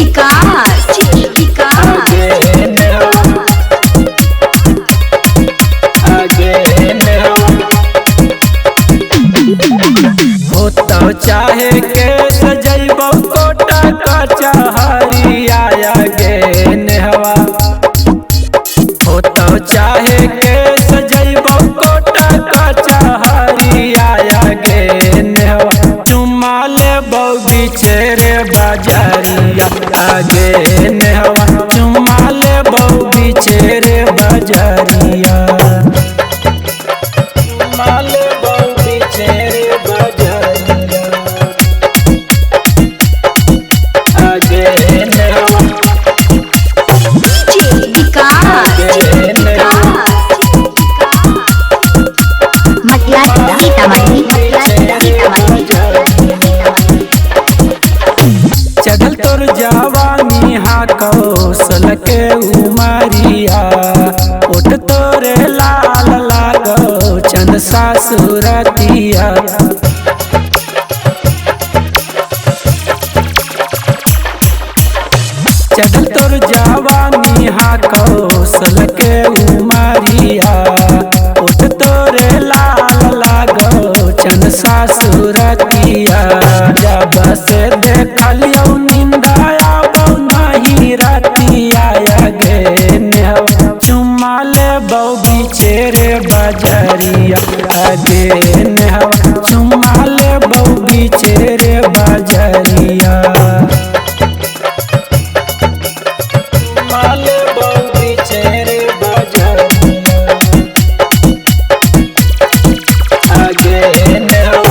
विकास होता चाहे के सजैबो कोटा कचहरी आया गे नेहवा। होता चाहे के सजैबो कोटा कचहरी आया गे नेहवा। चुम्मा लेबो बिचेरे बाजारिया आगे नेहवा। चुम्मा लेबो बिचेरे बाजारिया। चुम्मा लेबो बिचेरे बाजारिया आगे नेहवा। चढ़ल तोर जवानी हाँ कौशल के उमरिया। ओठ तोरे लाल लागो चंद सासुरतिया। चढ़ल तोर जवानी हाँ कौशल के उमरिया। ओठ तोरे लाल लागो चंद सासुरतिया। जब से देखलियो निंदाया बौ नहीं रातिया गे नेहवा। चुम्मा लेबो बिचेरे बाजारिया आगे नेहवा। चुम्मा लेबो बिचेरे बाजारिया। चुम्मा लेबो बिचेरे बाजारिया आगे नेहवा।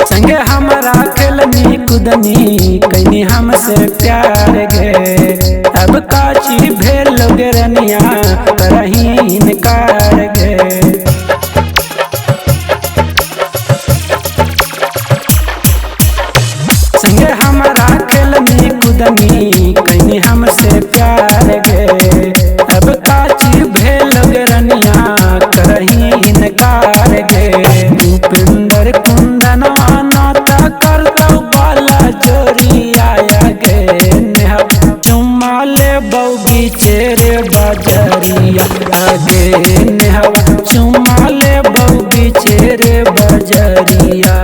संगे हमरा खेलनी कुदनी कैनी हमसे प्यार गे। अब काची भेल गे रनिया करही इनकार गे। संगे हमरा खेलनी कुदनी कैनी हमसे प्यार गे। अब काची भेल गे रनिया करही इनकार गे। उपेंद्र कुंदन नाता करतौ बाला जोरी आया गे नेहवा। चुम्मा लेबो बिचेरे बाजारिया आगे नेहवा। चुम्मा लेबो बिचेरे बाजारिया।